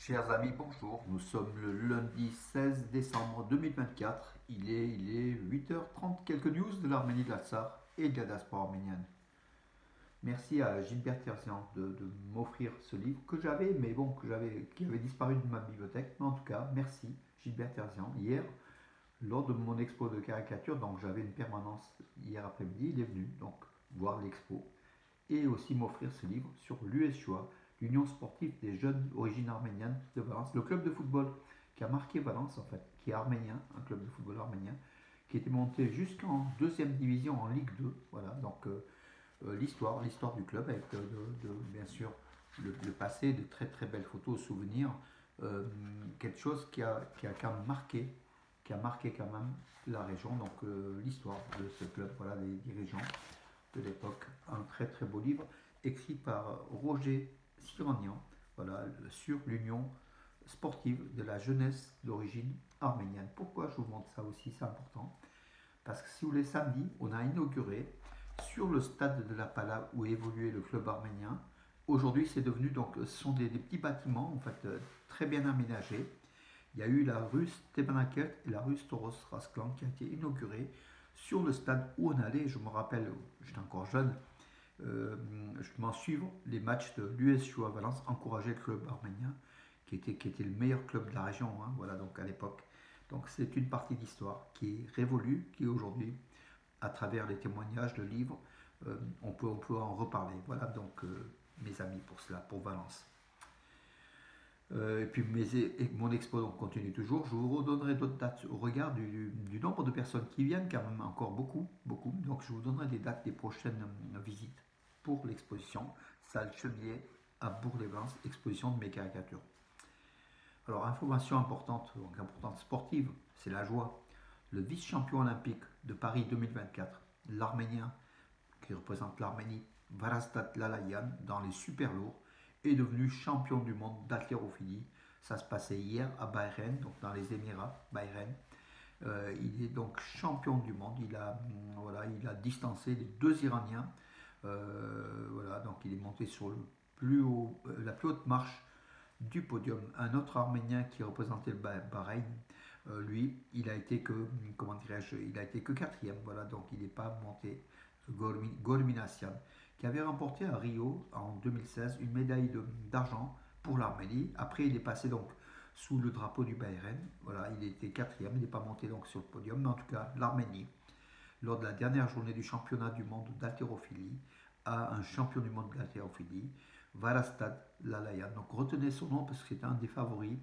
Chers amis, bonjour. Nous sommes le lundi 16 décembre 2024. Il est 8h30. Quelques news de l'Arménie de la Tsar et de la diaspora arménienne. Merci à Gilbert Terzian de m'offrir ce livre que j'avais, mais bon, qui avait disparu de ma bibliothèque. Mais en tout cas, merci Gilbert Terzian. Hier, lors de mon expo de caricature, donc j'avais une permanence hier après-midi, il est venu donc voir l'expo et aussi m'offrir ce livre sur l'USUA, l'Union sportive des jeunes d'origine arménienne de Valence, le club de football qui a marqué Valence en fait, qui est arménien, un club de football arménien, qui était monté jusqu'en deuxième division en Ligue 2. Voilà, donc l'histoire du club avec bien sûr le passé, de très très belles photos, souvenirs, quelque chose qui a quand même marqué quand même la région, donc l'histoire de ce club, voilà, les dirigeants de l'époque. Un très très beau livre écrit par Roger Sironian, voilà, sur l'union sportive de la jeunesse d'origine arménienne. Pourquoi je vous montre ça aussi, c'est important. Parce que si vous voulez, samedi, on a inauguré sur le stade de la Pala où évoluait le club arménien. Aujourd'hui, c'est devenu, donc, ce sont des petits bâtiments en fait très bien aménagés. Il y a eu la rue Stepanakert et la rue Storos Rasklan qui a été inaugurée sur le stade où on allait. Je me rappelle, j'étais encore jeune, justement suivre les matchs de l'USU à Valence, encourager le club arménien qui était le meilleur club de la région, hein, voilà, donc à l'époque. Donc c'est une partie d'histoire qui est révolue, qui aujourd'hui, à travers les témoignages, le livre, on peut en reparler. Voilà donc mes amis pour cela, pour Valence. Et puis mon expo donc, continue toujours. Je vous redonnerai d'autres dates au regard du nombre de personnes qui viennent, quand même encore beaucoup, beaucoup. Donc je vous donnerai des dates des prochaines visites pour l'exposition Salle Chevalier à Bourg-les-Valences, exposition de mes caricatures. Alors, information importante, donc importante sportive, c'est la joie. Le vice-champion olympique de Paris 2024, l'Arménien, qui représente l'Arménie, Varastat Lalayan, dans les super lourds, est devenu champion du monde d'haltérophilie. Ça se passait hier à Bahreïn, donc dans les Émirats, Bahreïn. Il est donc champion du monde. Il a distancé les deux Iraniens. Voilà, donc il est monté sur la plus haute marche du podium. Un autre Arménien qui représentait le Bahreïn, lui, il a été que, comment dirais-je, il a été que quatrième. Voilà, donc il n'est pas monté. Gorminassian, qui avait remporté à Rio en 2016 une médaille d'argent pour l'Arménie. Après, il est passé donc sous le drapeau du Bahreïn. Voilà, il était quatrième, il n'est pas monté donc sur le podium, mais en tout cas, l'Arménie, lors de la dernière journée du championnat du monde d'haltérophilie, a un champion du monde d'haltérophilie, Varastad Lalayan. Donc retenez son nom parce que c'est un des favoris.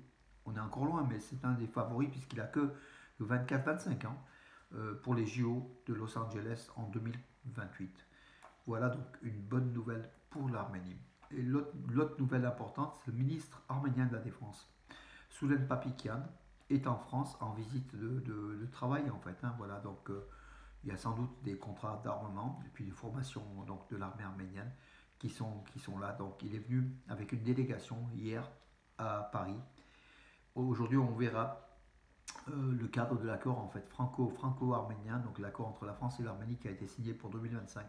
On est encore loin, mais c'est un des favoris puisqu'il a que 24-25 ans pour les JO de Los Angeles en 2028. Voilà donc une bonne nouvelle pour l'Arménie. Et l'autre nouvelle importante, c'est le ministre arménien de la Défense, Soulen Papikian, est en France en visite de travail en fait. Hein, voilà, donc il y a sans doute des contrats d'armement et puis des formations donc, de l'armée arménienne qui sont là. Donc il est venu avec une délégation hier à Paris. Aujourd'hui, on verra le cadre de l'accord en fait franco-arménien, donc l'accord entre la France et l'Arménie qui a été signé pour 2025.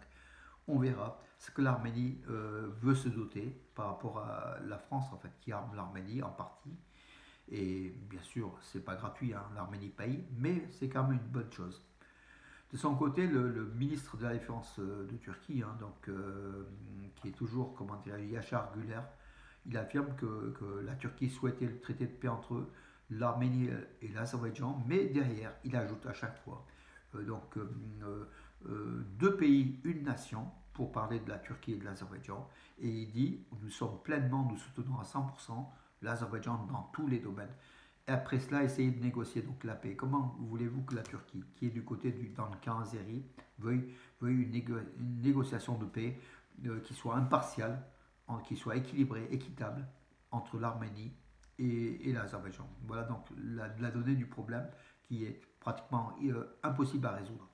On verra ce que l'Arménie veut se doter par rapport à la France en fait qui arme l'Arménie en partie. Et bien sûr, c'est pas gratuit, hein, l'Arménie paye, mais c'est quand même une bonne chose. De son côté, le ministre de la Défense de Turquie, hein, donc, qui est toujours, comment dire, Yachar Güler, il affirme que la Turquie souhaitait le traité de paix entre eux, l'Arménie et l'Azerbaïdjan, mais derrière, il ajoute à chaque fois deux pays, une nation, pour parler de la Turquie et de l'Azerbaïdjan, et il dit nous soutenons à 100% l'Azerbaïdjan dans tous les domaines. Et après cela, essayer de négocier donc la paix. Comment voulez-vous que la Turquie, qui est dans le camp azéri, veuille une négociation de paix qui soit impartiale, qui soit équilibrée, équitable entre l'Arménie et l'Azerbaïdjan. Voilà donc la donnée du problème qui est pratiquement impossible à résoudre.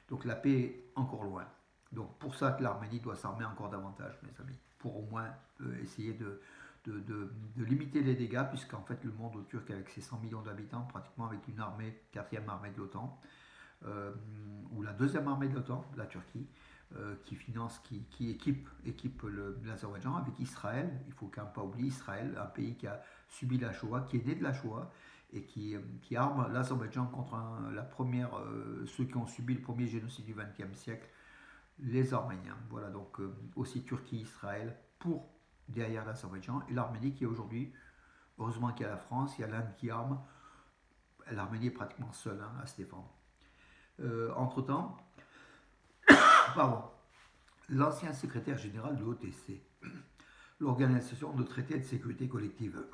Donc la paix est encore loin. Donc pour ça que l'Arménie doit s'armer encore davantage, mes amis, pour au moins essayer de limiter les dégâts, puisqu'en fait le monde turc avec ses 100 millions d'habitants, pratiquement avec une armée, quatrième armée de l'OTAN, ou la deuxième armée de l'OTAN, la Turquie, qui finance, qui équipe l'Azerbaïdjan avec Israël. Il faut quand même pas oublier Israël, un pays qui a subi la Shoah, qui est né de la Shoah et qui arme l'Azerbaïdjan contre ceux qui ont subi le premier génocide du XXe siècle, les Arméniens. Voilà, donc aussi Turquie, Israël, pour derrière l'Azerbaïdjan, et l'Arménie qui est aujourd'hui, heureusement qu'il y a la France, il y a l'Inde qui arme, l'Arménie est pratiquement seule à se défendre. Entre-temps, pardon, l'ancien secrétaire général de l'OTC, l'Organisation de traité de sécurité collective,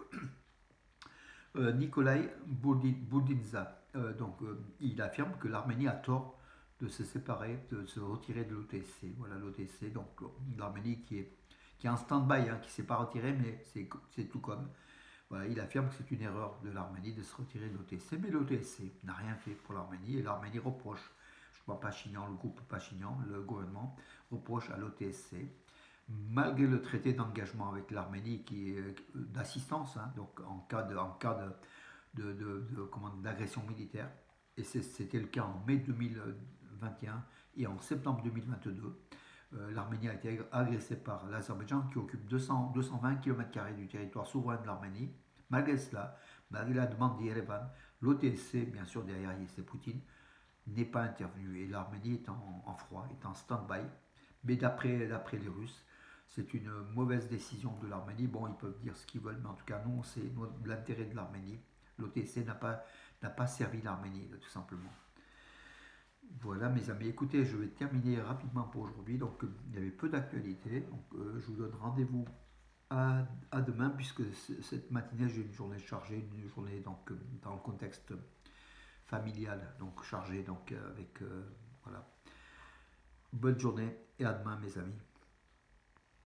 Nikolai Boudinza, il affirme que l'Arménie a tort de se séparer, de se retirer de l'OTC. Voilà l'OTC, donc l'Arménie qui est en stand-by, qui ne s'est pas retirée, mais c'est tout comme. Voilà, il affirme que c'est une erreur de l'Arménie de se retirer de l'OTC, mais l'OTC n'a rien fait pour l'Arménie et l'Arménie reproche, je crois Pachinian, le groupe Pachinian, le gouvernement, reproche à l'OTC, malgré le traité d'engagement avec l'Arménie qui est d'assistance, donc en cas d'agression militaire, et c'était le cas en mai 2021 et en septembre 2022. L'Arménie a été agressée par l'Azerbaïdjan qui occupe 220 km² du territoire souverain de l'Arménie. Malgré cela, malgré la demande d'Yerevan, l'OTC, bien sûr derrière c'est Poutine, n'est pas intervenu et l'Arménie est en froid, est en stand-by. Mais d'après les Russes, c'est une mauvaise décision de l'Arménie. Bon, ils peuvent dire ce qu'ils veulent, mais en tout cas, non, c'est l'intérêt de l'Arménie. L'OTC n'a pas servi l'Arménie, tout simplement. Voilà mes amis, écoutez, je vais terminer rapidement pour aujourd'hui. Donc il y avait peu d'actualité. Donc je vous donne rendez-vous à demain puisque cette matinée j'ai une journée chargée, une journée donc dans le contexte familial, donc chargée, donc avec voilà. Bonne journée et à demain mes amis.